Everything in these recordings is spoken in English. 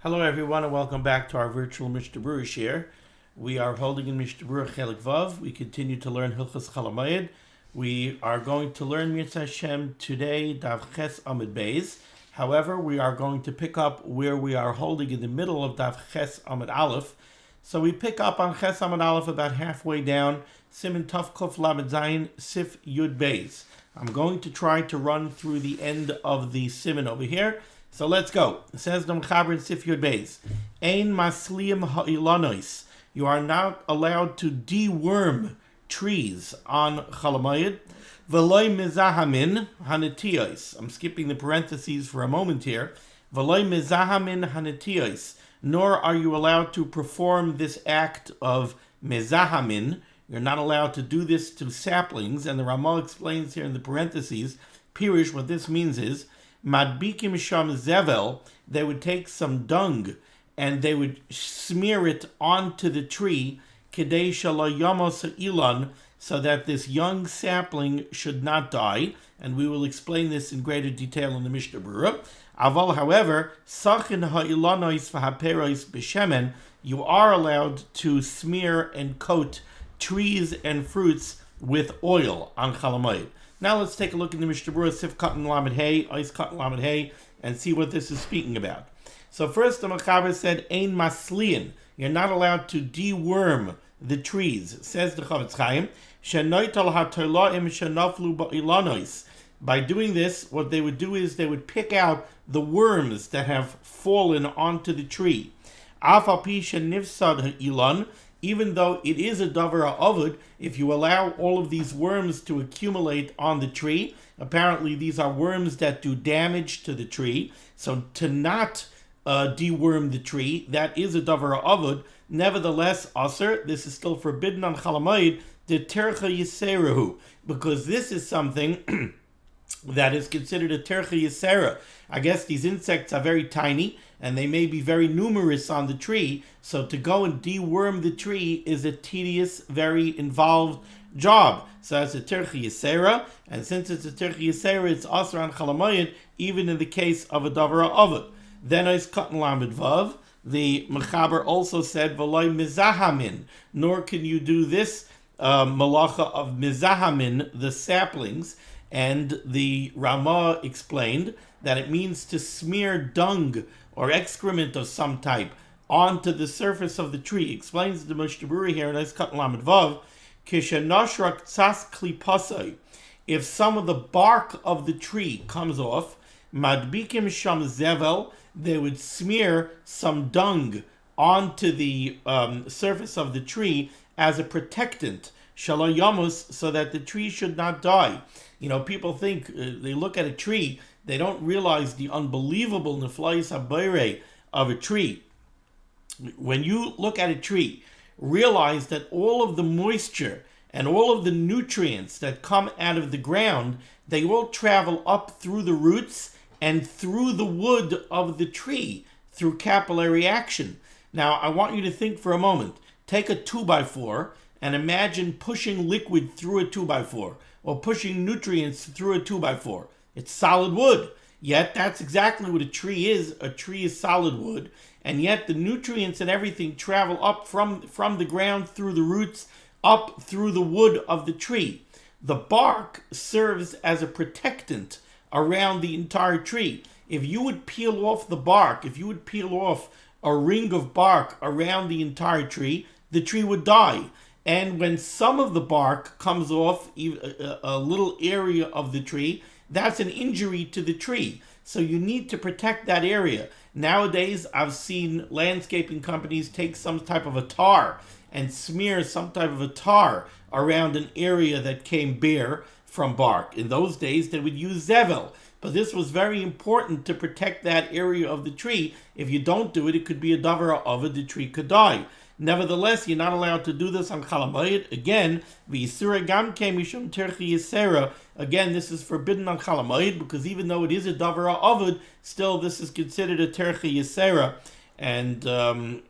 Hello everyone and welcome back to our virtual Mishnah Berurah share. We are holding in Mishnah Berurah Chelik Vav. We continue to learn Hilchos Chalamayid. We are going to learn Mitzvah Hashem today, Dav Ches Amud Beis. However, we are going to pick up where we are holding in the middle of Dav Ches Amud Aleph. So we pick up on Ches Amud Aleph about halfway down, Siman Tov Kuf Lamed Zayin Sif Yud Beis. I'm going to try to run through the end of the Siman over here. So let's go. It says Dam Chaber in Sif Yud Beis. Ein masliim ha'ilanois. You are not allowed to deworm trees on Chalamayid. V'loi mizahamin hanetiyos. I'm skipping the parentheses for a moment here. V'loi mizahamin hanetiyos. Nor are you allowed to perform this act of mizahamin. You're not allowed to do this to saplings. And the Ramah explains here in the parentheses, Pirish, what this means is, Madbikim sham zevel, they would take some dung and they would smear it onto the tree, kedei shelo yamos ilan, so that this young sapling should not die. And we will explain this in greater detail in the Mishnah Berurah. Aval, however, sachin ha'ilanois v'haperois b'shemen, you are allowed to smear and coat trees and fruits with oil on Chalamayid. Now let's take a look in the Mishnah Berurah, Sif Katan Lamed Hey, Ice Katan Lamed Hey, and see what this is speaking about. So first the Mechaber said, Ein masliin, you're not allowed to deworm the trees. Says the Chavetz Chaim, Shenoital HaTorah shenaflu ba'ilanois. By doing this, what they would do is they would pick out the worms that have fallen onto the tree. Af al pi shenifsad ha'ilan, even though it is a davar ha'avud, if you allow all of these worms to accumulate on the tree, apparently these are worms that do damage to the tree, so to not deworm the tree, that is a davar ha'avud. Nevertheless, aser, this is still forbidden on Chalamayid, de tercha yiserahu, because this is something that is considered a tercha yisera. I guess these insects are very tiny, and they may be very numerous on the tree, so to go and deworm the tree is a tedious, very involved job. So it's a tercha yisera, and since it's a tercha yisera, it's asr on Chalamayid, even in the case of a davar ha'avud. Then is Katan Lamed Vav. The Mechaber also said, V'loi mizahamin, nor can you do this malacha of mizahamin, the saplings. And the Ramah explained that it means to smear dung or excrement of some type onto the surface of the tree. Explains the Mishnah Berurah here in Katan Lamed Vav, Kishenashrak tzas klipasai, if some of the bark of the tree comes off, madbikim sham zevel, they would smear some dung onto the surface of the tree as a protectant, shelo yamos, so that the tree should not die. You know, people think, they look at a tree, they don't realize the unbelievable neflayis habayre of a tree. When you look at a tree, realize that all of the moisture and all of the nutrients that come out of the ground, they all travel up through the roots and through the wood of the tree, through capillary action. Now, I want you to think for a moment. Take a 2x4 and imagine pushing liquid through a 2x4, or pushing nutrients through a 2x4. It's solid wood. Yet that's exactly what a tree is. A tree is solid wood. And yet the nutrients and everything travel up from the ground through the roots, up through the wood of the tree. The bark serves as a protectant around the entire tree. If you would peel off the bark, if you would peel off a ring of bark around the entire tree, the tree would die. And when some of the bark comes off a little area of the tree, that's an injury to the tree. So you need to protect that area. Nowadays, I've seen landscaping companies take some type of a tar and smear some type of a tar around an area that came bare from bark. In those days, they would use zevel. But this was very important to protect that area of the tree. If you don't do it, it could be a davar ha'avud, the tree could die. Nevertheless, you're not allowed to do this on Chalamayid. Again, v'yisura gam kein mishum tercha yisera. Again, this is forbidden on Chalamayid because even though it is a davar ha'avud, still this is considered a tercha yisera. And tercha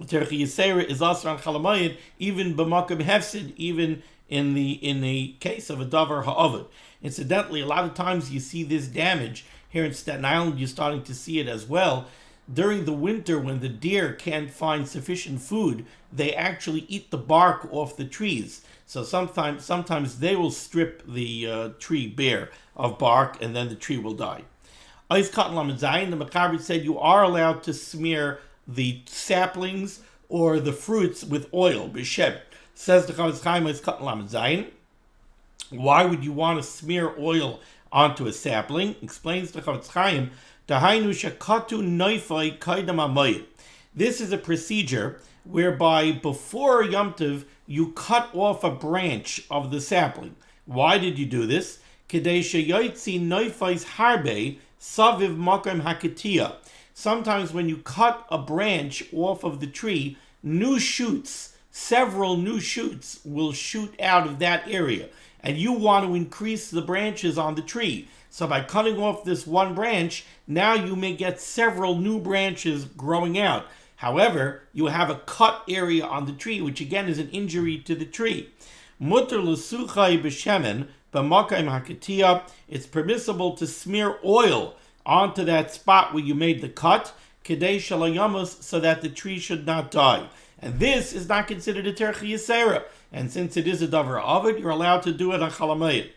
yisera is also on Chalamayid, even b'makom hefsid, even in the case of a davar ha'avud. Incidentally, a lot of times you see this damage. Here in Staten Island, you're starting to see it as well. during the winter when the deer can't find sufficient food, they actually eat the bark off the trees. So sometimes they will strip the tree bare of bark, and then the tree will die. The Mechaber said you are allowed to smear the saplings or the fruits with oil. B'shem. Says the Chavetz Chaim, Zayin. Why would you want to smear oil onto a sapling? Explains the Chavetz Chaim. This is a procedure whereby before Yom Tov you cut off a branch of the sapling. Why did you do this? Sometimes when you cut a branch off of the tree, several new shoots will shoot out of that area, and you want to increase the branches on the tree. So by cutting off this one branch, now you may get several new branches growing out. However, you have a cut area on the tree, which again is an injury to the tree. It's permissible to smear oil onto that spot where you made the cut, so that the tree should not die. And this is not considered a terchi yisera. And since it is a davar ovid, you're allowed to do it on chalamayit.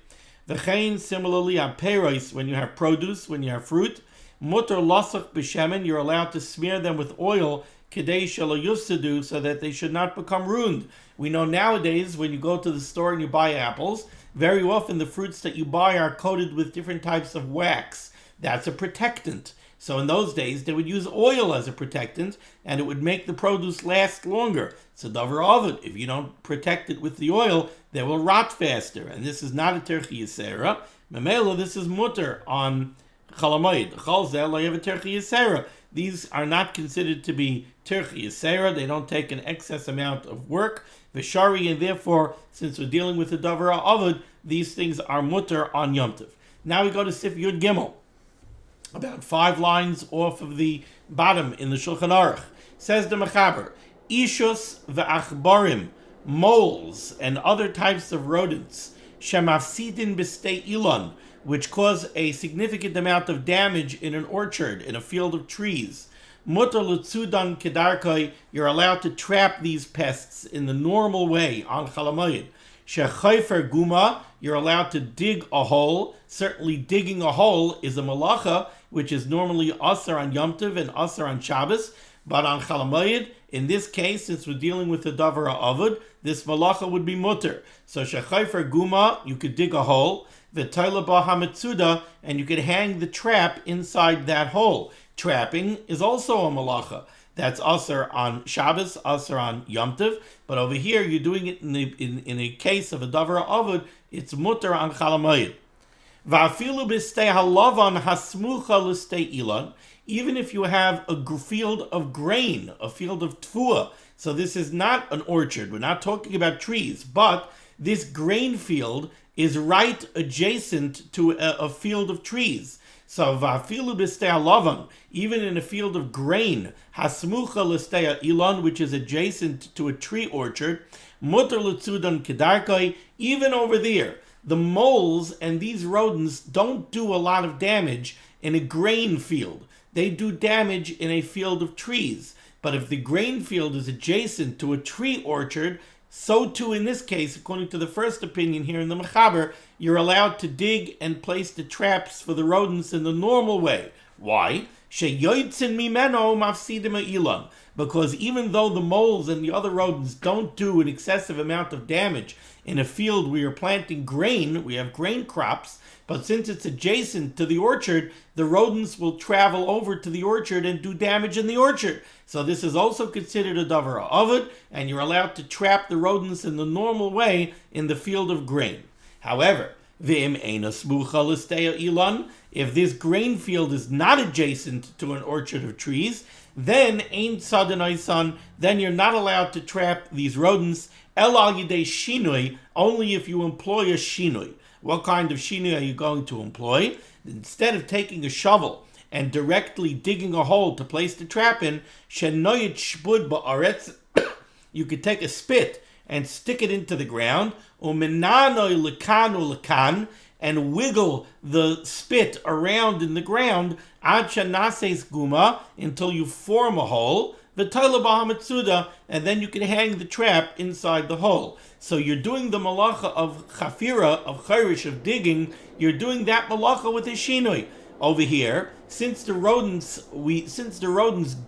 V'chein, similarly on peiros, when you have produce, when you have fruit, mutar lasach b'shemen, you're allowed to smear them with oil, kedei shelo yufsadu, so that they should not become ruined. We know nowadays when you go to the store and you buy apples, very often the fruits that you buy are coated with different types of wax. That's a protectant. So in those days, they would use oil as a protectant, and it would make the produce last longer. It's a davar ovid. If you don't protect it with the oil, they will rot faster. And this is not a terchi yisera. Memela, this is mutter on chalamayid. Chalzel lo yav a terchi yisera. These are not considered to be terchi yisera. They don't take an excess amount of work. V'shari, and therefore, since we're dealing with the davar ovid, these things are mutter on Yom Tov. Now we go to Sif Yud Gimel. About 5 lines off of the bottom in the Shulchan Aruch. Says the Mechaber, Ishus ve'achbarim, moles and other types of rodents, shemafsidin b'stei ilon, which cause a significant amount of damage in an orchard, in a field of trees. Mutar l'tzudan kedarkai, you're allowed to trap these pests in the normal way on chalamayid. Shechayfer guma, you're allowed to dig a hole. Certainly digging a hole is a malacha, which is normally asar on Yom Tov and asar on Shabbos. But on Chalamayid, in this case, since we're dealing with the davar avod, this malacha would be mutter. So shechayfer guma, you could dig a hole. V'tayla ba hametzuda, and you could hang the trap inside that hole. Trapping is also a malacha. That's asar on Shabbos, asar on Yom Tov. But over here, you're doing it in a case of a davar avod, it's mutter on Chalamayid. Va'afilu b'stei halavan hasmucha l'stei ilan, even if you have a field of grain, a field of tfuah. So this is not an orchard. We're not talking about trees, but this grain field is right adjacent to a field of trees. So va'afilu b'stei halavan, even in a field of grain, hasmucha l'stei ilan, which is adjacent to a tree orchard, mutar l'tzudan kedarkai, even over there. The moles and these rodents don't do a lot of damage in a grain field. They do damage in a field of trees. But if the grain field is adjacent to a tree orchard, so too in this case, according to the first opinion here in the Mechaber, you're allowed to dig and place the traps for the rodents in the normal way. Why? Because even though the moles and the other rodents don't do an excessive amount of damage in a field where you're planting grain, we have grain crops, but since it's adjacent to the orchard, the rodents will travel over to the orchard and do damage in the orchard. So this is also considered a davar ovid, and you're allowed to trap the rodents in the normal way in the field of grain. However, if this grain field is not adjacent to an orchard of trees, then then you're not allowed to trap these rodents only if you employ a shinui. What kind of shinui are you going to employ? Instead of taking a shovel and directly digging a hole to place the trap in, you could take a spit and stick it into the ground, and wiggle the spit around in the ground ad shenases guma, until you form a hole, and then you can hang the trap inside the hole. So you're doing the malacha of chafira, of chayrish, of digging. You're doing that malacha with a shinui. Over here, since the rodents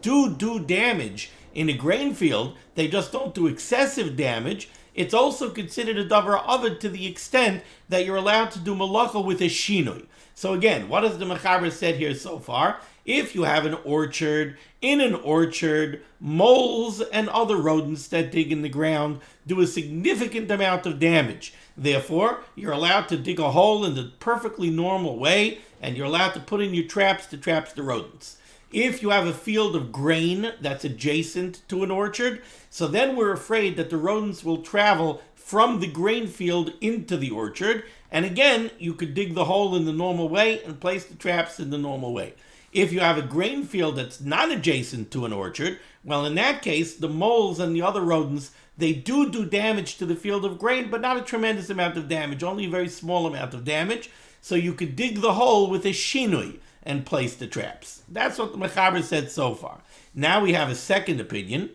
do damage in a grain field, they just don't do excessive damage. It's also considered a davar ovid to the extent that you're allowed to do malacha with a shinui. So again, what has the Mechaber said here so far? If you have an orchard, in an orchard, moles and other rodents that dig in the ground do a significant amount of damage. Therefore, you're allowed to dig a hole in the perfectly normal way, and you're allowed to put in your traps to trap the rodents. If you have a field of grain that's adjacent to an orchard, so then we're afraid that the rodents will travel from the grain field into the orchard, and again, you could dig the hole in the normal way and place the traps in the normal way. If you have a grain field that's not adjacent to an orchard, well, in that case, the moles and the other rodents, they do damage to the field of grain, but not a tremendous amount of damage, only a very small amount of damage. So you could dig the hole with a shinui and place the traps. That's what the Mechaber said so far. Now we have a second opinion.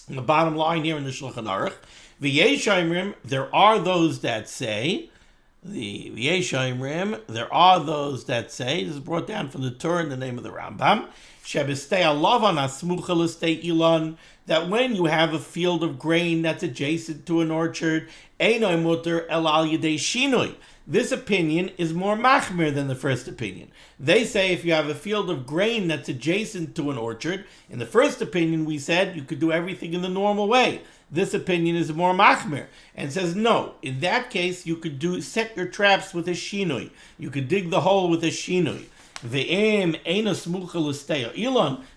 The bottom line here in the Shulchan Aruch, v'yeshayimrim, there are those that say, there are those that say, this is brought down from the Torah in the name of the Rambam, that when you have a field of grain that's adjacent to an orchard, this opinion is more machmir than the first opinion. They say if you have a field of grain that's adjacent to an orchard, in the first opinion we said you could do everything in the normal way. This opinion is more machmir and says no. In that case, you could set your traps with a shinui. You could dig the hole with a shinui.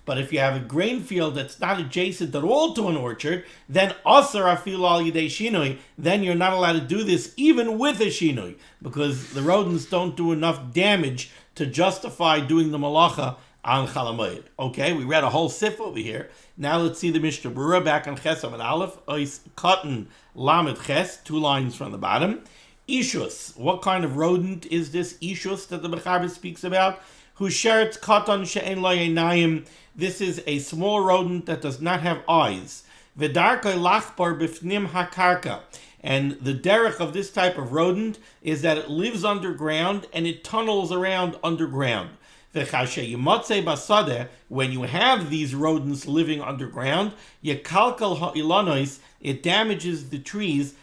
But if you have a grain field that's not adjacent at all to an orchard, then then you're not allowed to do this even with a shinui, because the rodents don't do enough damage to justify doing the malacha on Chalamayid. Okay, we read a whole sif over here. Now let's see the Mishnah Berurah back on Ches and Aleph, Ois Cotton Lamed Ches, 2 lines from the bottom. Ishus, what kind of rodent is this Ishus that the Mechaber speaks about? Husheretz Cotton She'en Lo Einayim. This is a small rodent that does not have eyes. V'darkei lachbar b'fnim hakarka. And the derech of this type of rodent is that it lives underground and it tunnels around underground. When you have these rodents living underground, it damages the trees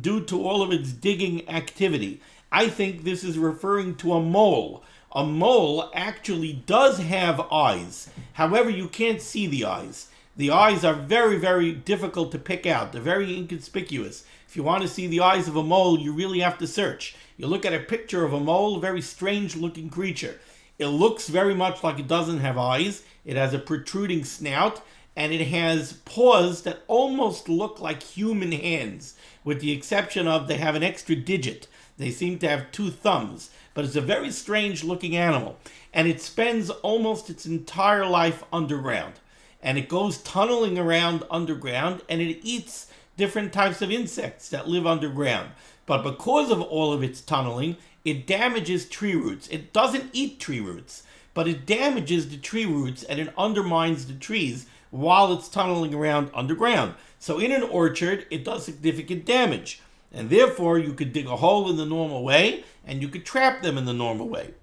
due to all of its digging activity. I think this is referring to a mole. A mole actually does have eyes. However, you can't see the eyes. The eyes are very, very difficult to pick out. They're very inconspicuous. If you want to see the eyes of a mole, you really have to search. You look at a picture of a mole, very strange looking creature. It looks very much like it doesn't have eyes. It has a protruding snout, and it has paws that almost look like human hands, with the exception of they have an extra digit. They seem to have 2 thumbs, but it's a very strange looking animal. And it spends almost its entire life underground. And it goes tunneling around underground, and it eats different types of insects that live underground. But because of all of its tunneling, it damages tree roots. It doesn't eat tree roots, but it damages the tree roots and it undermines the trees while it's tunneling around underground. So in an orchard, it does significant damage. And therefore, you could dig a hole in the normal way, and you could trap them in the normal way.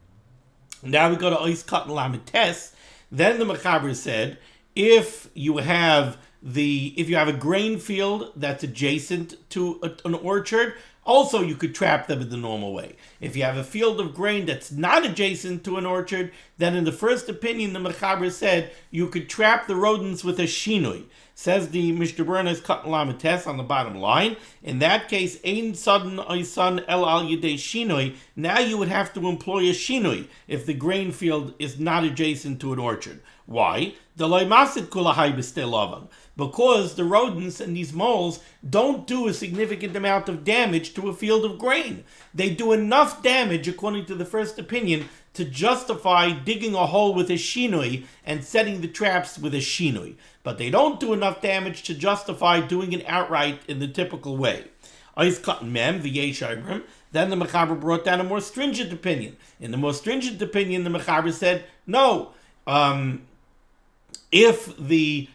Now we go to Ois Cotton Lamed Tes. Then the Mechaber said, if you have a grain field that's adjacent to an orchard, also you could trap them in the normal way. If you have a field of grain that's not adjacent to an orchard, then in the first opinion, the Mechaber said you could trap the rodents with a shinui. Says the Mishnah Berurah Cotton Lamed Tes on the bottom line. In that case, ein sudden oisan el al yedei shinui. Now you would have to employ a shinui if the grain field is not adjacent to an orchard. Why? Because the rodents and these moles don't do a significant amount of damage to a field of grain. They do enough damage, according to the first opinion, to justify digging a hole with a shinui and setting the traps with a shinui. But they don't do enough damage to justify doing it outright in the typical way. Ois Katan Mem, V'yesh Omrim. Then the Mechaber brought down a more stringent opinion. In the more stringent opinion, the Mechaber said, no, if the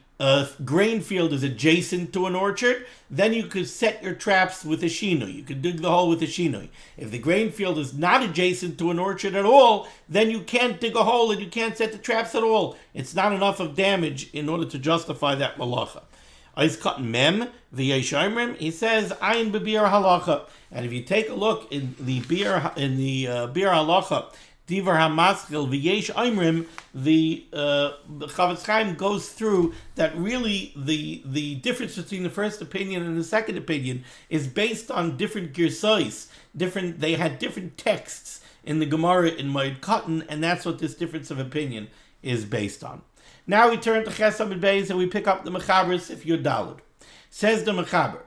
grain field is adjacent to an orchard, then you could set your traps with a shinui. You could dig the hole with a shinui. If the grain field is not adjacent to an orchard at all, then you can't dig a hole and you can't set the traps at all. It's not enough of damage in order to justify that malacha. He says, Ayin b'biur halacha. And if you take a look in the biur halacha, Divar hamaskil v'yesh oimrim, the Chavetz Chaim goes through that really the difference between the first opinion and the second opinion is based on different girsais. They had different texts in the Gemara in Moed Katan, and that's what this difference of opinion is based on. Now we turn to Ches Amud Beis and we pick up the Mechaber's if you're Daled. Says the Mechaber,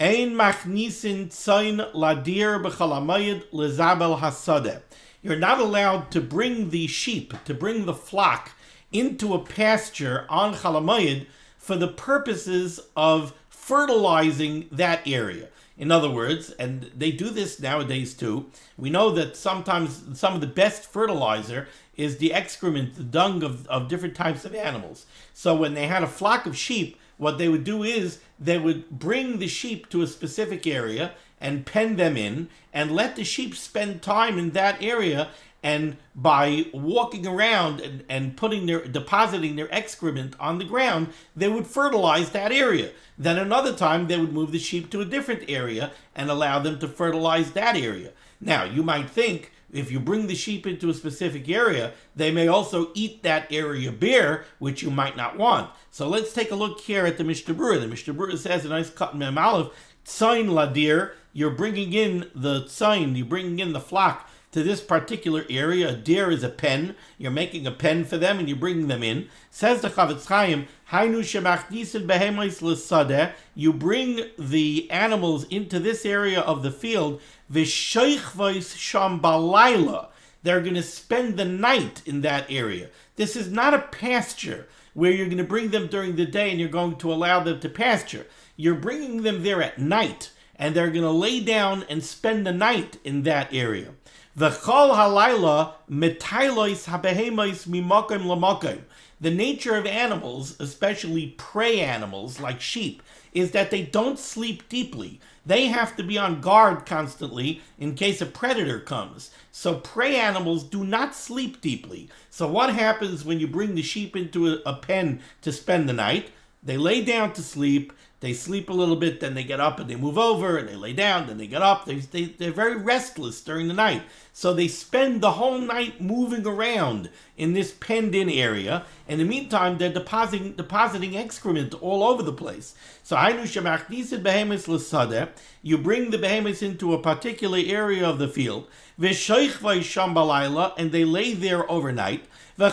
Ein machnisin tzayin ladir b'chalamayid lezabel hasadeh. You're not allowed to bring the sheep, to bring the flock into a pasture on Chalamayid for the purposes of fertilizing that area. In other words, and they do this nowadays too, we know that sometimes some of the best fertilizer is the excrement, the dung of different types of animals. So when they had a flock of sheep, what they would do is they would bring the sheep to a specific area and pen them in and let the sheep spend time in that area, and by walking around and depositing their excrement on the ground, they would fertilize that area. Then another time they would move the sheep to a different area and allow them to fertilize that area. Now you might think, if you bring the sheep into a specific area, they may also eat that area bare, which you might not want. So let's take a look here at the Mishnah Berurah. The Mishnah Berurah says, a nice cut mem aleph, tzayin ladir, you're bringing in the tzayin, you're bringing in the flock to this particular area. A deer is a pen. You're making a pen for them and you're bringing them in. Says the Chavetz Chaim, Hainu shemachnisin behemos l'sadeh, you bring the animals into this area of the field, v'sheichvos sham balayla, they're going to spend the night in that area. This is not a pasture where you're going to bring them during the day and you're going to allow them to pasture. You're bringing them there at night, and they're going to lay down and spend the night in that area. V'chol halayla metaylos habehemos mimokim lamokim. The nature of animals, especially prey animals like sheep, is that they don't sleep deeply. They have to be on guard constantly in case a predator comes. So prey animals do not sleep deeply. So what happens when you bring the sheep into a pen to spend the night? They lay down to sleep. They sleep a little bit, then they get up and they move over, and they lay down, then they get up. They're very restless during the night. So they spend the whole night moving around in this penned-in area. In the meantime, they're depositing excrement all over the place. So you bring the behemoths into a particular area of the field, and they lay there overnight. And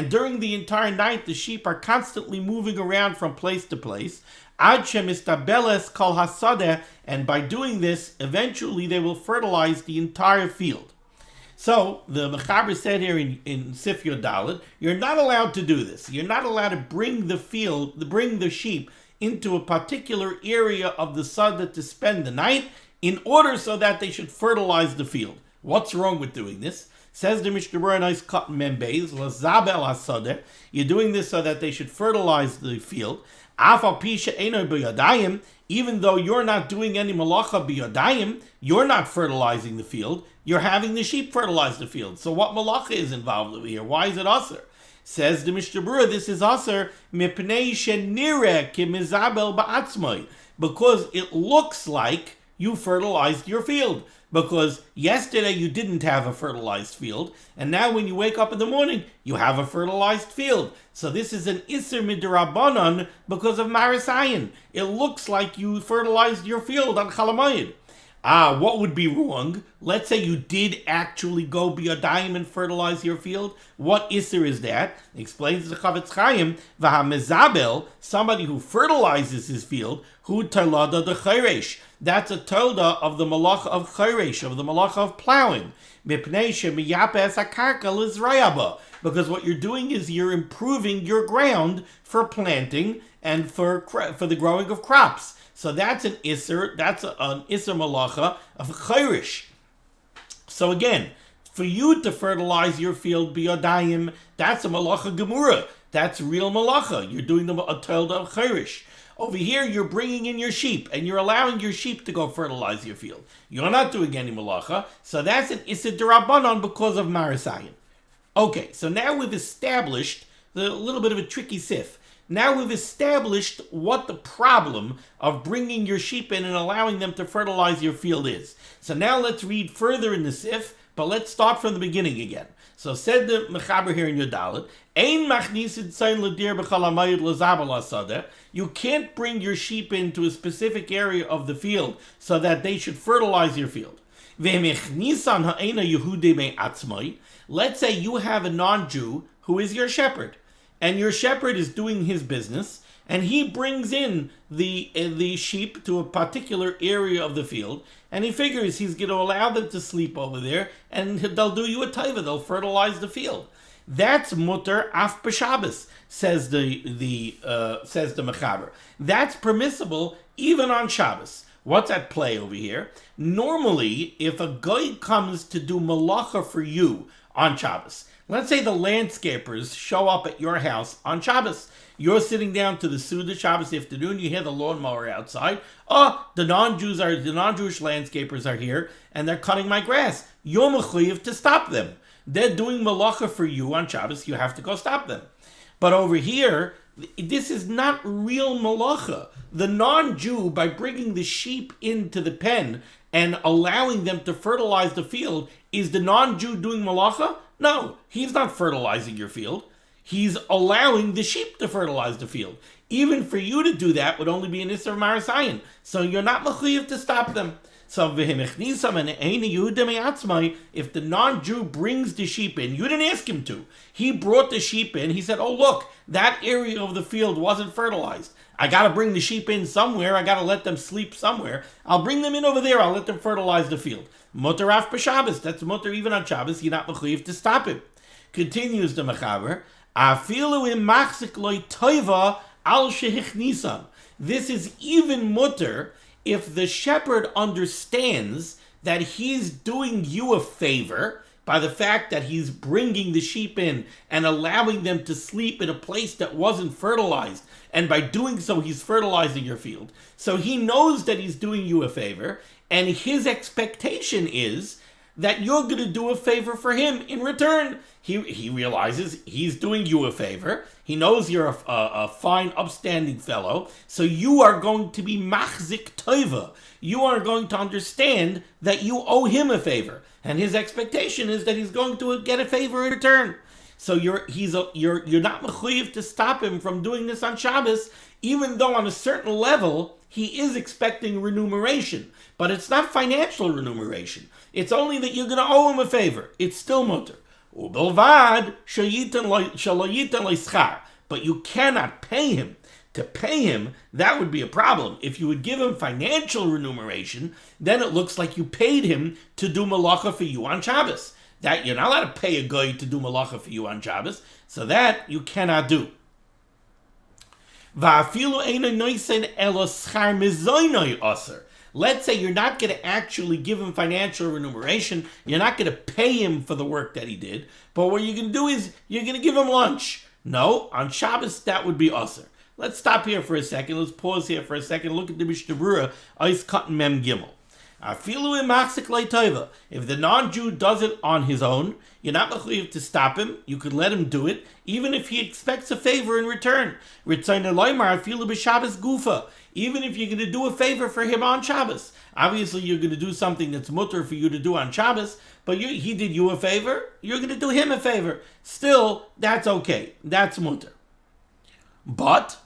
during the entire night, the sheep are constantly moving around from place to place. And by doing this, eventually they will fertilize the entire field. So the Mechaber said here in Sif Yod Dalet, you're not allowed to do this. You're not allowed to bring the sheep into a particular area of the Sada to spend the night in order so that they should fertilize the field. What's wrong with doing this? Says the Mishnah Berurah, nice cut membeis, lazabel hasadeh. You're doing this so that they should fertilize the field. Afal pisha eino b'yadayim. Even though you're not doing any malacha b'yadayim, you're not fertilizing the field. You're having the sheep fertilize the field. So what malacha is involved over here? Why is it aser? Says the Mishnah Berurah, this is aser mipnei shenireh kimizabel ba'atzmai, because it looks like you fertilized your field. Because yesterday you didn't have a fertilized field, and now when you wake up in the morning, you have a fertilized field. So this is an Isser Midrabanan because of Marisayan. It looks like you fertilized your field on Chalamayid. What would be wrong? Let's say you did actually go biyadayim and fertilize your field. What Isser is that? Explains the Chavetz Chaim, V'hamezabel, somebody who fertilizes his field, Hu talada de chayresh. That's a tolda of the malacha of chayresh, of the malacha of plowing. Mipnei shemiyapes hakarka lizrayaba. Because what you're doing is you're improving your ground for planting and for the growing of crops. So that's an isser. That's an isser malacha of chayresh. So again, for you to fertilize your field biyadayim, that's a malacha gemura. That's real malacha. You're doing a tolda of chayresh. Over here, you're bringing in your sheep, and you're allowing your sheep to go fertilize your field. You're not doing any malacha, so that's an Issa D'Rabbanan because of Marasayan. Okay, so now we've established a little bit of a tricky sif. Now we've established what the problem of bringing your sheep in and allowing them to fertilize your field is. So now let's read further in the sif, but let's start from the beginning again. So said the Mechaber here in Yodalit, Ein machnisid tzayin l'dir b'chal hamayid l'zabel hasadeh. You can't bring your sheep into a specific area of the field so that they should fertilize your field. V'mechnisan ha'ena Yehudei me'atzmai. Let's say you have a non-Jew who is your shepherd, and your shepherd is doing his business, and he brings in the sheep to a particular area of the field, and he figures he's going to allow them to sleep over there, and they'll do you a taiva, they'll fertilize the field. That's mutter af b'Shabbos, says the Mechaber. That's permissible even on Shabbos. What's at play over here? Normally, if a guy comes to do malacha for you on Shabbos, let's say the landscapers show up at your house on Shabbos. You're sitting down to the Suda Shabbos afternoon, you hear the lawnmower outside. Oh, the non-Jewish landscapers are here, and they're cutting my grass. You're mechuyev to stop them. They're doing malacha for you on Shabbos, you have to go stop them. But over here, this is not real malacha. The non-Jew, by bringing the sheep into the pen and allowing them to fertilize the field, is the non-Jew doing malacha? No, he's not fertilizing your field. He's allowing the sheep to fertilize the field. Even for you to do that would only be an Isser Marasayan. So you're not mechuyev to stop them. So if the non-Jew brings the sheep in, you didn't ask him to. He brought the sheep in. He said, oh, look, that area of the field wasn't fertilized. I got to bring the sheep in somewhere. I got to let them sleep somewhere. I'll bring them in over there. I'll let them fertilize the field. Mutter af b'Shabbos. That's mutter even on Shabbos. You're not mechuyev to stop him. Continues the Mechaber. Afilu im machzik loy toiva al shehichnisan. This is even mutter if the shepherd understands that he's doing you a favor by the fact that he's bringing the sheep in and allowing them to sleep in a place that wasn't fertilized, and by doing so he's fertilizing your field. So he knows that he's doing you a favor, and his expectation is that you're going to do a favor for him in return. He realizes he's doing you a favor. He knows you're a fine, upstanding fellow. So you are going to be machzik toiva. You are going to understand that you owe him a favor. And his expectation is that he's going to get a favor in return. So you're not mechuyev to stop him from doing this on Shabbos, even though on a certain level he is expecting remuneration. But it's not financial remuneration. It's only that you're going to owe him a favor. It's still mutter. Ubelvad shaloyitan leischar. But you cannot pay him. To pay him, that would be a problem. If you would give him financial remuneration, then it looks like you paid him to do malacha for you on Shabbos. That you're not allowed to pay a guy to do malacha for you on Shabbos, so that you cannot do. Let's say you're not going to actually give him financial remuneration, you're not going to pay him for the work that he did, but what you're going to do is you're going to give him lunch. No, on Shabbos that would be aser. Let's stop here for a second. Let's pause here for a second. Look at the Mishnah Berurah, Eis Katan Mem Gimel. If the non-Jew does it on his own, you're not mechuyev to stop him. You could let him do it, even if he expects a favor in return. Even if you're going to do a favor for him on Shabbos. Obviously, you're going to do something that's mutter for you to do on Shabbos, but he did you a favor, you're going to do him a favor. Still, that's okay. That's mutter. But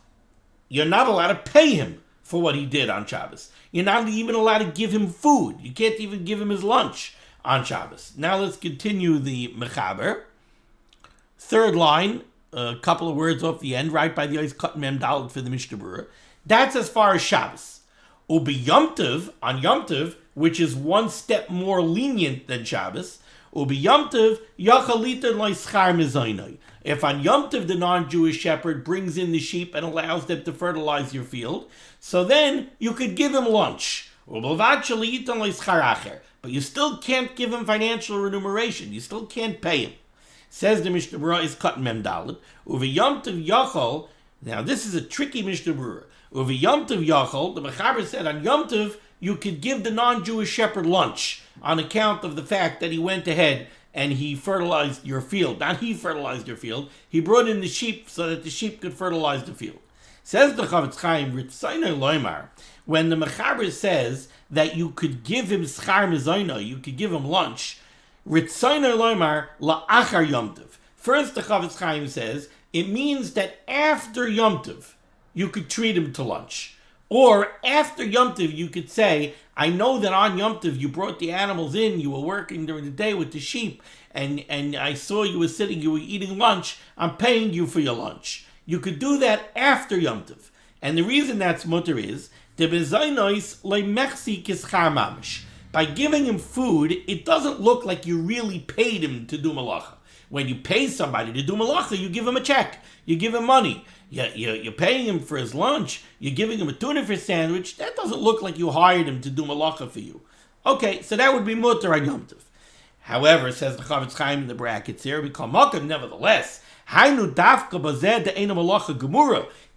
you're not allowed to pay him for what he did on Shabbos. You're not even allowed to give him food. You can't even give him his lunch on Shabbos. Now let's continue the Mechaber. Third line, a couple of words off the end, right by the Eis Katan Mem Dalet for the Mishnah Berurah. That's as far as Shabbos. Ubi Yom Tov, on Yom Tov, which is one step more lenient than Shabbos, Ubi Yom Tov, Yachalita Loi Schar Mizaynai. If on Yom Tov the non-Jewish shepherd brings in the sheep and allows them to fertilize your field, so then you could give him lunch. But you still can't give him financial remuneration. You still can't pay him. Says the Mishnah Berurah is cut mem daled. Uvi Yom Tov Yachol. Now this is a tricky Mishnah Berurah. Uvi Yom Tov Yachol. The Mechaber said on Yom Tov you could give the non-Jewish shepherd lunch on account of the fact that he went ahead and he fertilized your field. Not he fertilized your field. He brought in the sheep so that the sheep could fertilize the field. Says the Chavetz Chaim, Ritzaynai Loimar, when the Mechaber says that you could give him schar mizayna, you could give him lunch, Ritzaynai Loimar la'achar Yom Tov. First, the Chavetz Chaim says it means that after Yom Tov you could treat him to lunch, or after Yom Tov you could say, I know that on Yom Tov you brought the animals in, you were working during the day with the sheep, and I saw you were sitting, you were eating lunch, I'm paying you for your lunch. You could do that after Yom Tov. And the reason that's mutter is, by giving him food, it doesn't look like you really paid him to do malacha. When you pay somebody to do malacha, you give him a check, you give him money. You're paying him for his lunch, you're giving him a tuna fish sandwich. That doesn't look like you hired him to do malacha for you. Okay, so that would be mutter on Yom Tov. However, says the Chavetz Chaim in the brackets here, we call makom nevertheless.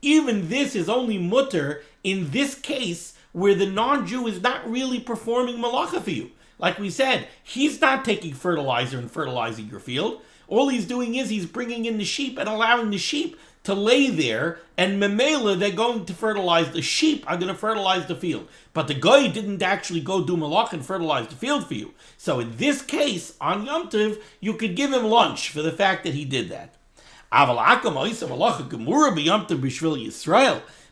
Even this is only mutter in this case where the non-Jew is not really performing malacha for you. Like we said, he's not taking fertilizer and fertilizing your field. All he's doing is he's bringing in the sheep and allowing the sheep to lay there, and memela, they're going to fertilize. The sheep are going to fertilize the field. But the guy didn't actually go do malach and fertilize the field for you. So in this case, on Yom Tov, you could give him lunch for the fact that he did that.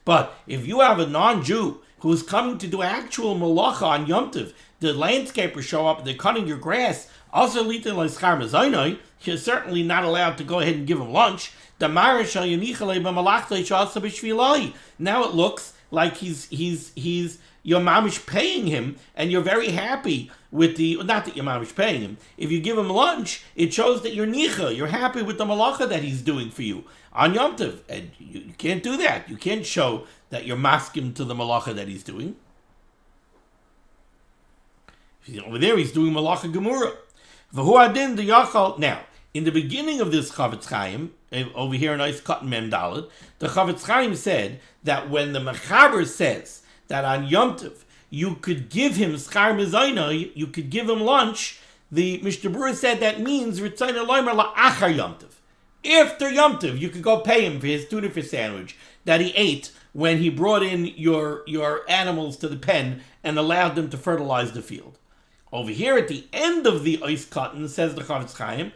But if you have a non-Jew who's coming to do actual malacha on Yom Tov, the landscapers show up, they're cutting your grass, you're certainly not allowed to go ahead and give him lunch. Now it looks like he's your mamish paying him, and you're very happy with not that your mamish paying him. If you give him lunch, it shows that you're nicha, you're happy with the malacha that he's doing for you on Yom Tov. And you can't do that. You can't show that you're masking to the malacha that he's doing. Over there, he's doing malacha gemura. Now, in the beginning of this Chavetz Chaim, over here in Ice Cotton Mem Daled, the Chavetz Chaim said that when the Mechaber says that on Yom Tov you could give him schar mizayna, you could give him lunch, the Mishnah Berurah said that means Ritzayna Loimer la'achar Yom Tov. After Yom Tov, you could go pay him for his tuna fish sandwich that he ate when he brought in your animals to the pen and allowed them to fertilize the field. Over here at the end of the Ice Cotton, says the Chavetz Chaim,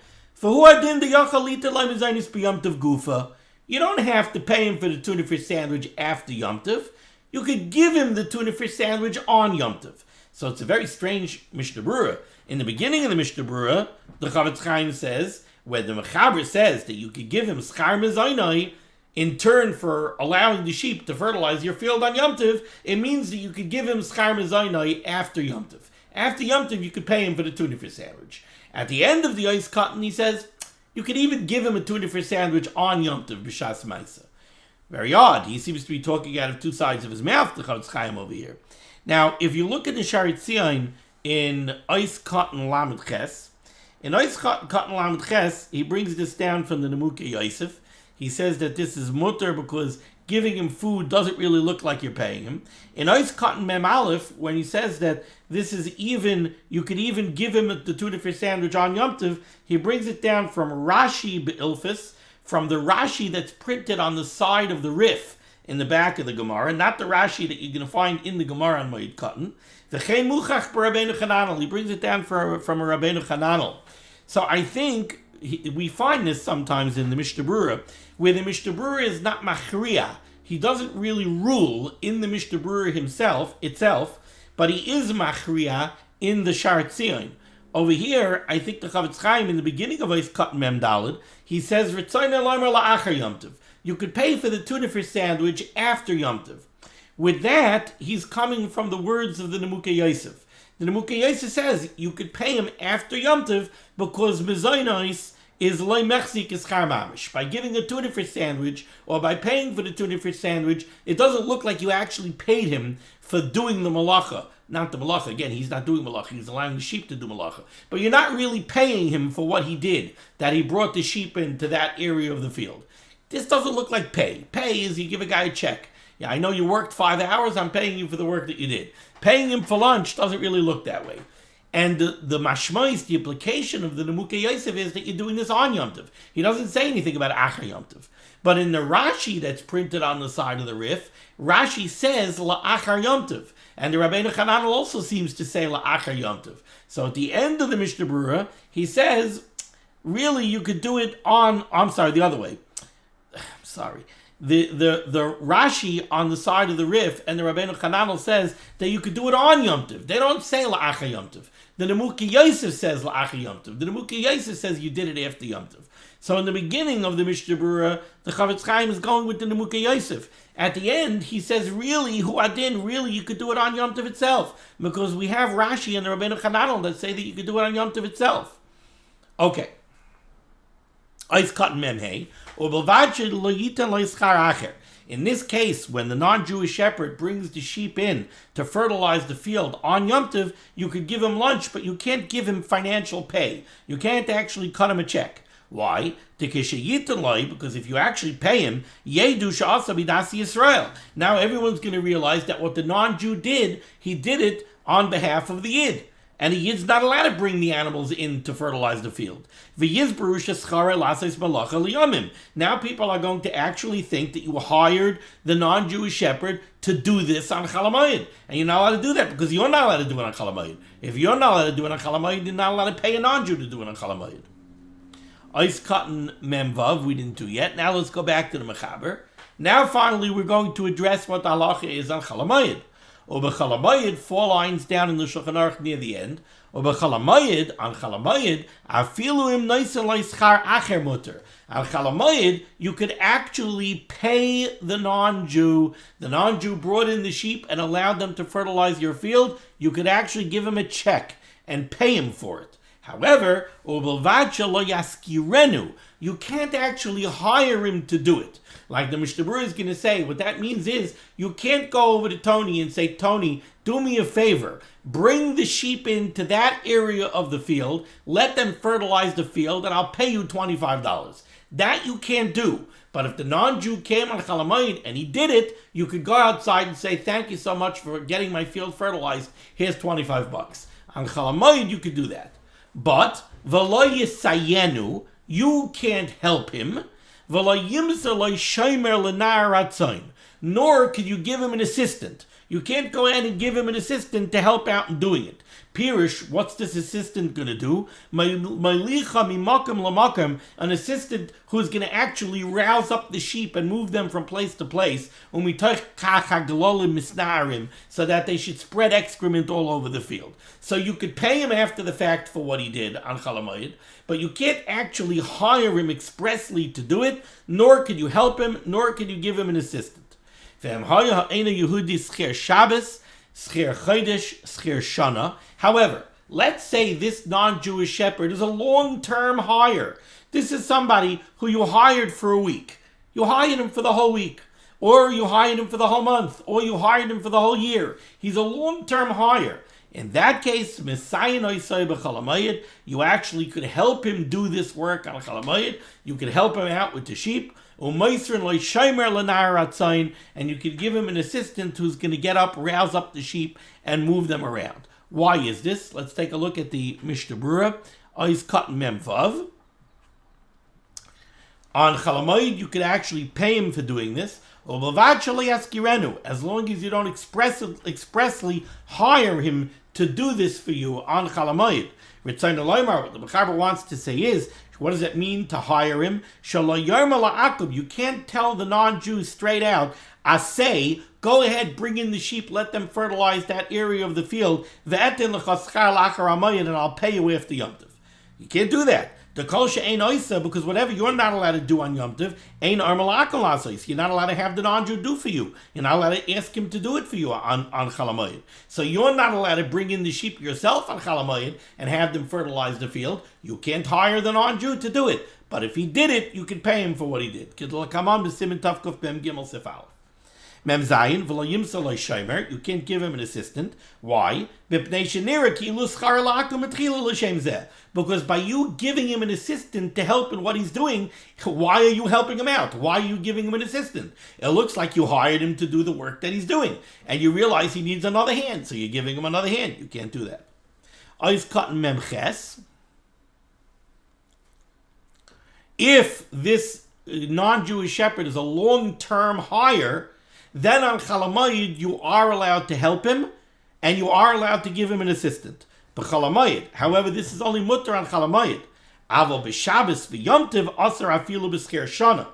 you don't have to pay him for the tuna fish sandwich after Yom Tov. You could give him the tuna fish sandwich on Yom Tov. So it's a very strange Mishnah Berurah. In the beginning of the Mishnah Berurah, the Chavetz Chaim says, when the Mechaber says that you could give him schar mizaynai in turn for allowing the sheep to fertilize your field on Yom Tov, it means that you could give him schar mizaynai after Yom Tov. After Yom Tov, you could pay him for the tuna fish sandwich. At the end of the Ice Cotton, he says, you could even give him a tuna fish sandwich on Yom Tov, b'shas ma'isa. Very odd. He seems to be talking out of two sides of his mouth, the Chavetz Chaim over here. Now, if you look at the Sharit Tzion in Ice Cotton Lamed Ches, in Ice Cotton Lamed Ches, he brings this down from the Nemukah Yosef. He says that this is mutter because giving him food doesn't really look like you're paying him. In Ice Cotton Mem Aleph, when he says that this is even, you could even give him the tuna fish sandwich on Yom Tov, he brings it down from Rashi Be'ilfis, from the Rashi that's printed on the side of the Rif in the back of the Gemara, not the Rashi that you're going to find in the Gemara on Moed Cotton. He brings it down from a Rabbeinu Chananel. So I think we find this sometimes in the Mishnah Berurah, where the Mishnah Berurah is not machriya. He doesn't really rule in the Mishnah Berurah itself, but he is machriya in the Sharet Tzion. Over here, I think the Chavetz Chaim, in the beginning of his Cut Mem Daled, he says, Ritzayna Loimer la'achar Yom Tov. You could pay for the tuna fish sandwich after Yom Tov. With that, he's coming from the words of the Nemukah Yosef. The Nemukah Yosef says you could pay him after Yom Tov because Mezonos is loy mechzik ischar mamish. By giving a tuna fish sandwich or by paying for the tuna fish sandwich, it doesn't look like you actually paid him for doing the malacha. Not the malacha. Again, he's not doing malacha. He's allowing the sheep to do malacha. But you're not really paying him for what he did, that he brought the sheep into that area of the field. This doesn't look like pay. Pay is you give a guy a check. Yeah, I know you worked 5 hours. I'm paying you for the work that you did. Paying him for lunch doesn't really look that way. And the mashmais, the implication of the Nemukah Yosef is that you're doing this on Yom Tov. He doesn't say anything about Achar Yom Tov. But in the Rashi that's printed on the side of the Rif, Rashi says La'achar Yom Tov. And the Rabbeinu Chananel also seems to say La'achar Yom Tov. So at the end of the Mishnah Berurah, he says, really you could do it on, the other way. The Rashi on the side of the Rif and the Rabbeinu Chananel says that you could do it on Yom Tov. They don't say La'achar Yom Tov. The Nemukah Yosef says La'achar Yom Tov. The Nemukah Yosef says you did it after Yom Tov. So in the beginning of the Mishnah Berurah, the Chavetz Chaim is going with the Nemukah Yosef. At the end, he says, really, really, you could do it on Yom Tov itself. Because we have Rashi and the Rabbeinu Chananel that say that you could do it on Yom Tov itself. Okay. Ois Katan Memhei. In this case, when the non-Jewish shepherd brings the sheep in to fertilize the field on Yom Tov, you could give him lunch, but you can't give him financial pay. You can't actually cut him a check. Why? Because if you actually pay him, now everyone's going to realize that what the non-Jew did, he did it on behalf of the Yid. And the Yid's not allowed to bring the animals in to fertilize the field. Now people are going to actually think that you hired the non-Jewish shepherd to do this on Chol Hamoed. And you're not allowed to do that because you're not allowed to do it on Chol Hamoed. If you're not allowed to do it on Chol Hamoed, you're not allowed to pay a non-Jew to do it on Chol Hamoed. Ois Katan Memvav, we didn't do yet. Now let's go back to the Mechaber. Now finally we're going to address what the halacha is on Chol Hamoed. Oba Chol Hamoed, 4 lines down in the Shulchan Aruch near the end. Oba Chol Hamoed, on Chol Hamoed, afilu im noisen lo schar acher mutter. On Chol Hamoed, you could actually pay the non-Jew. The non-Jew brought in the sheep and allowed them to fertilize your field. You could actually give him a check and pay him for it. However, ubelvad shelo yaskirenu, you can't actually hire him to do it. Like the Mishnah Berurah is going to say, what that means is you can't go over to Tony and say, Tony, do me a favor. Bring the sheep into that area of the field, let them fertilize the field, and I'll pay you $25. That you can't do. But if the non-Jew came on Chol Hamoed and he did it, you could go outside and say, thank you so much for getting my field fertilized. Here's $25. On Chol Hamoed, you could do that. But, v'lo yisayenu, you can't help him. Nor could you give him an assistant. You can't go ahead and give him an assistant to help out in doing it. Pirish, what's this assistant going to do? An assistant who's going to actually rouse up the sheep and move them from place to place, so that they should spread excrement all over the field. So you could pay him after the fact for what he did on Chol Hamoed, but you can't actually hire him expressly to do it, nor could you help him, nor could you give him an assistant. However, let's say this non-Jewish shepherd is a long-term hire. This is somebody who you hired for a week. You hired him for the whole week, or you hired him for the whole month, or you hired him for the whole year. He's a long-term hire. In that case, you actually could help him do this work on Chol Hamoed. You could help him out with the sheep. And you could give him an assistant who's going to get up, rouse up the sheep, and move them around. Why is this? Let's take a look at the Mishnah Berurah. Ois Katan Memvav. On Chol Hamoed, you could actually pay him for doing this. As long as you don't expressly hire him to do this for you on Chol Hamoed. What the Mechaber wants to say is, what does it mean to hire him? You can't tell the non-Jew straight out, Asay, go ahead, bring in the sheep, let them fertilize that area of the field, and I'll pay you after Yom Tov. You can't do that. The kol she'ein oisa, because whatever you're not allowed to do on Yom Tov, ein armalakal asos. You're not allowed to have the non-Jew do for you. You're not allowed to ask him to do it for you on Chol Hamoed. So you're not allowed to bring in the sheep yourself on Chol Hamoed and have them fertilize the field. You can't hire the non-Jew to do it. But if he did it, you can pay him for what he did. Siman Tavkuf Mem Gimel Sif Aleph. Mem Zayin v'lo yimsa lo shomer. You can't give him an assistant. Why? Because by you giving him an assistant to help in what he's doing, why are you helping him out? Why are you giving him an assistant? It looks like you hired him to do the work that he's doing, and you realize he needs another hand, so you're giving him another hand. You can't do that. Ois cotton mem ches. If this non-Jewish shepherd is a long-term hire, then on Chol Hamoed you are allowed to help him, and you are allowed to give him an assistant. But Chol Hamoed, however, this is only mutter on Chol Hamoed. Avo b'Shabbos v'Yom Tov aser afilu b'sker shana.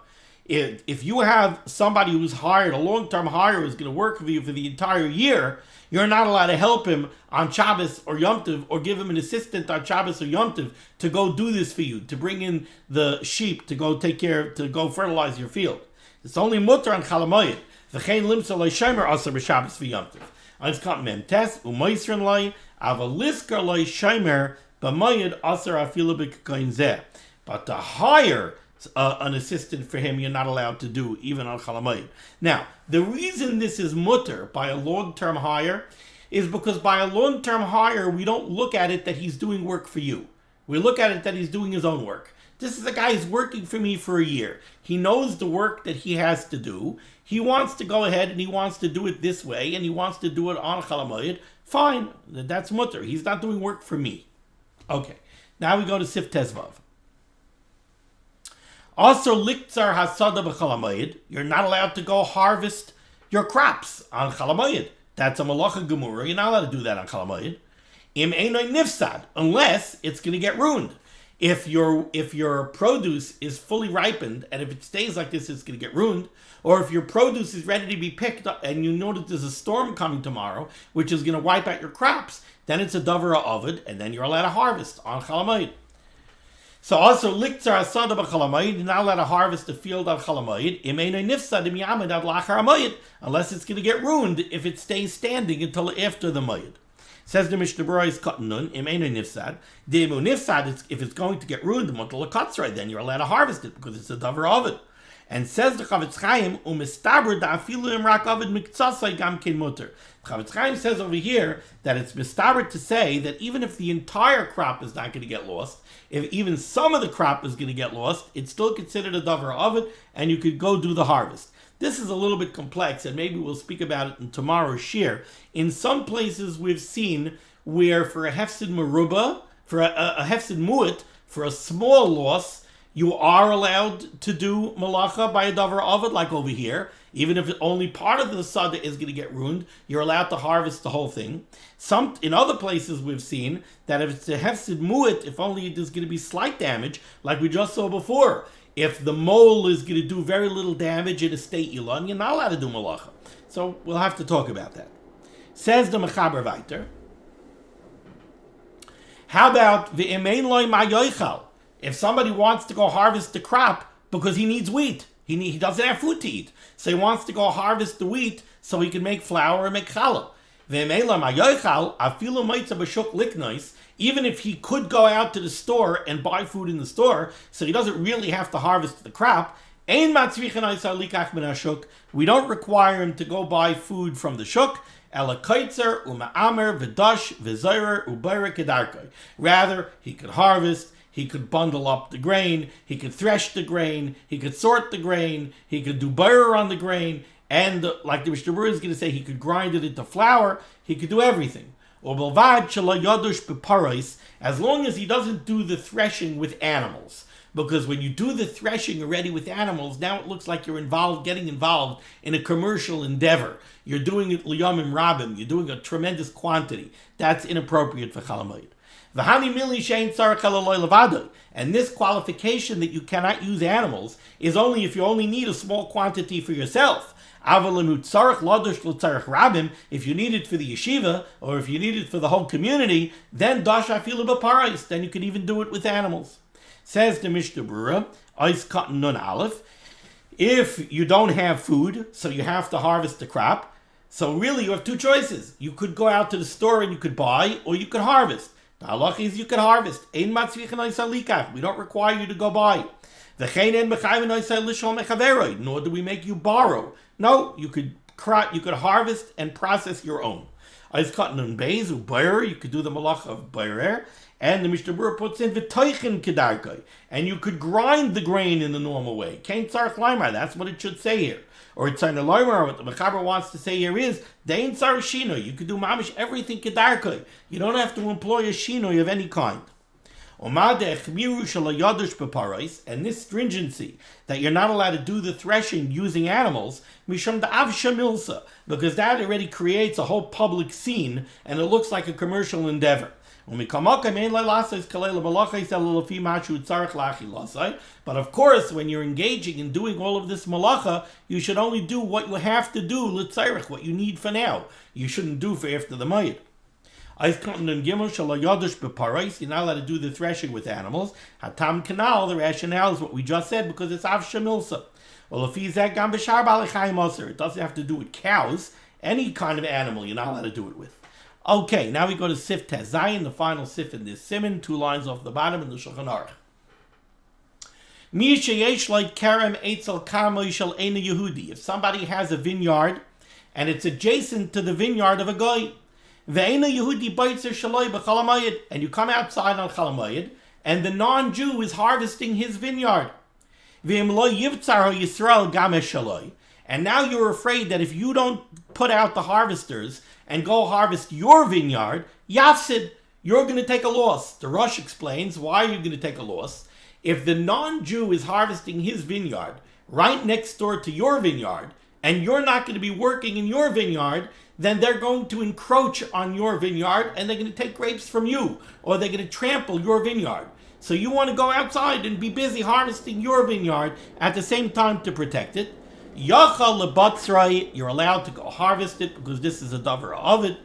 If you have somebody who's hired, a long-term hire who's going to work for you for the entire year, you're not allowed to help him on Shabbos or Yom Tov, or give him an assistant on Shabbos or Yom Tov to go do this for you, to bring in the sheep, to go take care, to go fertilize your field. It's only mutter on Chol Hamoed. V'chein limsa lo shomer aser b'Shabbos v'Yom Tov. I've got mem tes u'moisrin loy avaliskar loy shomer b'moed aser afilu b'kain zeh. But to hire an assistant for him, you're not allowed to do, even on Chol Hamoed. Now, the reason this is mutter by a long-term hire is because by a long-term hire, we don't look at it that he's doing work for you. We look at it that he's doing his own work. This is a guy who's working for me for a year. He knows the work that he has to do. He wants to go ahead and he wants to do it this way, and he wants to do it on Chol Hamoed. Fine, that's mutter. He's not doing work for me. Okay, now we go to Sif Tezvav. Also, liktzar hasada b'Chol Hamoed. You're not allowed to go harvest your crops on Chol Hamoed. That's a malacha gemura. You're not allowed to do that on Chol Hamoed. Im einay nifsad, unless it's going to get ruined. If your produce is fully ripened, and if it stays like this, it's going to get ruined. Or if your produce is ready to be picked up, and you know that there's a storm coming tomorrow, which is going to wipe out your crops, then it's a davar ovid, and then you're allowed to harvest on Chol Hamoed. So also, liktzar asada b'Chol Hamoed, you're not allowed to harvest the field on Chol Hamoed, im einay nifsad im yamad ad lachar hamoed, unless it's going to get ruined if it stays standing until after the moed. Says the Mishnah Berurah is katnun im einay nifsad. The imu nifsad, if it's going to get ruined, then you're allowed to harvest it because it's a davar ovid. And says the Chavetz Chaim, u'mistaber da'afilu im rak ovid miktsasai gam ken mutter. Chavetz Chaim says over here that it's mistaber to say that even if the entire crop is not going to get lost, if even some of the crop is going to get lost, it's still considered a davar ovid, and you could go do the harvest. This is a little bit complex, and maybe we'll speak about it in tomorrow's shir. In some places we've seen where for a hefsid merubah, for a hefsid mu'at, for a small loss, you are allowed to do malacha by a davar ovid, like over here. Even if only part of the sada is going to get ruined, you're allowed to harvest the whole thing. In other places we've seen that if it's a hefsid mu'at, if only there's going to be slight damage, like we just saw before. If the mole is going to do very little damage in a state ilan, you're not allowed to do malacha. So we'll have to talk about that. Says the Mechaber weiter. How about the imein loy ma yoichal? If somebody wants to go harvest the crop because he needs wheat, he doesn't have food to eat, so he wants to go harvest the wheat so he can make flour and make challah. Even if he could go out to the store and buy food in the store, so he doesn't really have to harvest the crop, we don't require him to go buy food from the shuk. Rather, he could harvest, he could bundle up the grain, he could thresh the grain, he could sort the grain, he could do butter on the grain, and like the Mishnah Berurah is going to say, he could grind it into flour, he could do everything. As long as he doesn't do the threshing with animals. Because when you do the threshing already with animals, now it looks like you're getting involved in a commercial endeavor. You're doing it liyamim rabim, you're doing a tremendous quantity. That's inappropriate for Chol Hamoed. And this qualification that you cannot use animals is only if you only need a small quantity for yourself. If you need it for the yeshiva, or if you need it for the whole community, then then you can even do it with animals. Says the Mishnah Berurah, Ois Cotton Nun Aleph, if you don't have food, so you have to harvest the crop, so really you have two choices. You could go out to the store and you could buy, or you could harvest. The halacha is you could harvest. We don't require you to go buy. Nor do we make you borrow. No, you could harvest and process your own. You could do the malacha of bayrer, and the Mishnah Berurah puts in v'toichin kedarkai, and you could grind the grain in the normal way. Kain tzarich laimar, that's what it should say here. Or it's in the laimar, what the Mechaber wants to say here is dein tzarich shino. You could do mamish everything kedarkai. You don't have to employ a shinoi of any kind. And this stringency that you're not allowed to do the threshing using animals, because that already creates a whole public scene and it looks like a commercial endeavor. But of course, when you're engaging in doing all of this malacha, you should only do what you have to do, what you need for now. You shouldn't do for after the mayit. You're not allowed to do the threshing with animals. Hatam kanal, the rationale is what we just said, because it's av shemilsa. Well, if he's that gam b'shar balechayim aser, it doesn't have to do with cows. Any kind of animal you're not allowed to do it with. Okay, now we go to Sif Tezayin, the final Sif in this Siman, 2 lines off the bottom in the Shulchan Aruch. If somebody has a vineyard and it's adjacent to the vineyard of a guy, and you come outside on Chalamayid, and the non-Jew is harvesting his vineyard. And now you're afraid that if you don't put out the harvesters and go harvest your vineyard, Yafsid, you're going to take a loss. The Rosh explains, why are you going to take a loss? If the non-Jew is harvesting his vineyard right next door to your vineyard, and you're not going to be working in your vineyard, then they're going to encroach on your vineyard and they're going to take grapes from you, or they're going to trample your vineyard. So you want to go outside and be busy harvesting your vineyard at the same time to protect it. Yachal lebatzrai, you're allowed to go harvest it because this is a davar of it.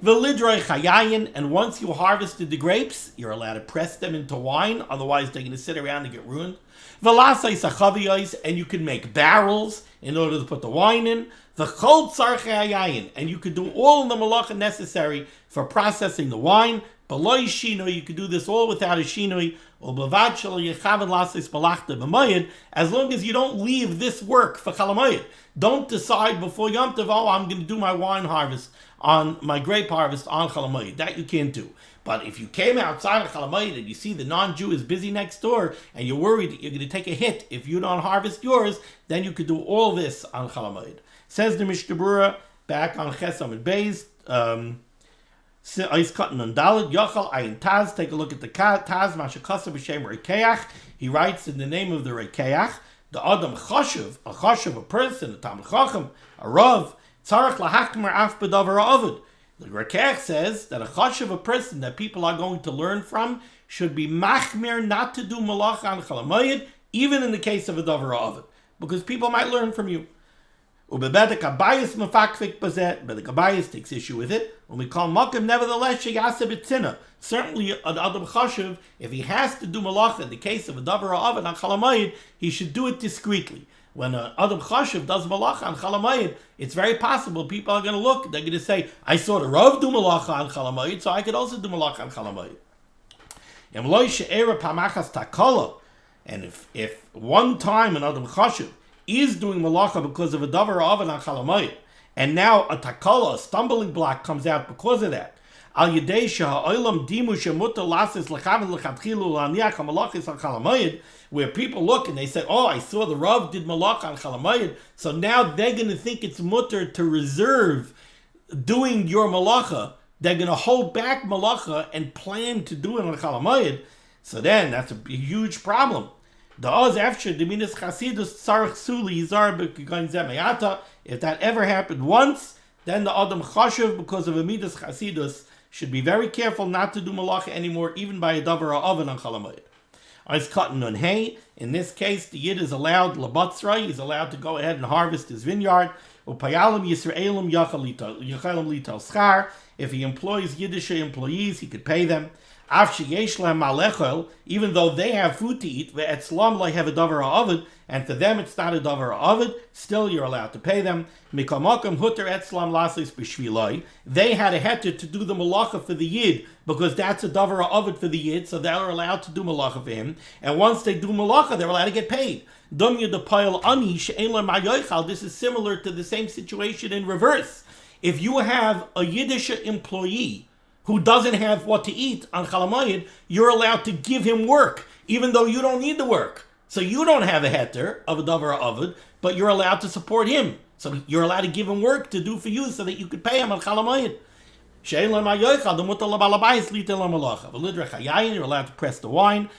Velidroi chayayin, and once you harvested the grapes, you're allowed to press them into wine, otherwise they're going to sit around and get ruined. Velasai sachaviyos, and you can make barrels in order to put the wine in. The chol tzarchei hayayin, and you could do all the malacha necessary for processing the wine. Beloy shinoi, you could do this all without a shinoi. As long as you don't leave this work for Chalamayid. Don't decide before Yom Tov, I'm going to do my wine harvest, on my grape harvest on Chalamayid. That you can't do. But if you came outside of Chalamayid and you see the non-Jew is busy next door and you're worried that you're going to take a hit if you don't harvest yours, then you could do all this on Chalamayid. Says the Mishnah Berurah back on Chesam and Beis, Ice cotton on Dalit, Yochal Ayin Taz, take a look at the Taz, Mashakasa B'Shem Rekeach. He writes in the name of the Rekeach, the Adam Choshev, a person, a Talmid Chacham, a Rav, Tzarech Lahakmer Af B'Davar Ovid. The Rekeach says that a Choshev, a person that people are going to learn from, should be machmir not to do malacha on Chalamayid, even in the case of a Davar Ovid, because people might learn from you. But the Kabayis takes issue with it. When we call Makim, nevertheless, certainly an Adam Chashiv, if he has to do malacha in the case of a davar ha'avid on Chalamayid, he should do it discreetly. When an Adam Chashiv does malacha on Chalamayid, it's very possible people are going to look, they're going to say, I saw the Rav do malacha on Chalamayid, so I could also do malacha on Chalamayid. And if one time an Adam Chashiv is doing malacha because of a davar ha'avid on Chalamayid, and now a takala, a stumbling block, comes out because of that. Al yedei sheha'olam dimu shemutar lasis l'chavin l'chatchilu l'aniach ha'malachis on Chalamayid, where people look and they say, oh, I saw the Rav did malacha on Chalamayid, so now they're going to think it's mutter to reserve doing your malacha. They're going to hold back malacha and plan to do it on Chalamayid. So then that's a huge problem. If that ever happened once, then the Adam Chashuv, because of a midas chasidus, should be very careful not to do malacha anymore, even by a davar ha'avid on Chalamayid. Ice cotton on hay. In this case, the Yid is allowed labatzrai. He's allowed to go ahead and harvest his vineyard. Upayalim yisraelim yachalim lital schar. If he employs Yiddish employees, he could pay them. Even though they have food to eat, have a davar ha'ovid, and for them it's not a davar ha'ovid, still you're allowed to pay them. They had a heter to do the malacha for the yid, because that's a davar ha'ovid for the yid, so they're allowed to do malacha for him. And once they do malacha, they're allowed to get paid. This is similar to the same situation in reverse. If you have a Yiddish employee who doesn't have what to eat on Chol Hamoed, you're allowed to give him work, even though you don't need the work. So you don't have a heter of a davar ha'ovid, but you're allowed to support him. So you're allowed to give him work to do for you so that you could pay him on Chol Hamoed. You're allowed to press the wine.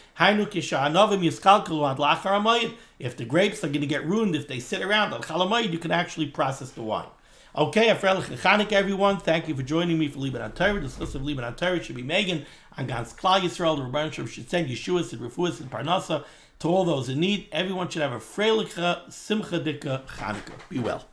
If the grapes are going to get ruined if they sit around on Chol Hamoed, you can actually process the wine. Okay, Chanukah, everyone. Thank you for joining me for limud HaTorah. The source of limud HaTorah should be Megan on Gans Klal Yisrael. The Rebbeinu Shalom should send Yeshuas and Refuas and Parnasa to all those in need. Everyone should have a freiliche, simcha dika Chanukah. Be well.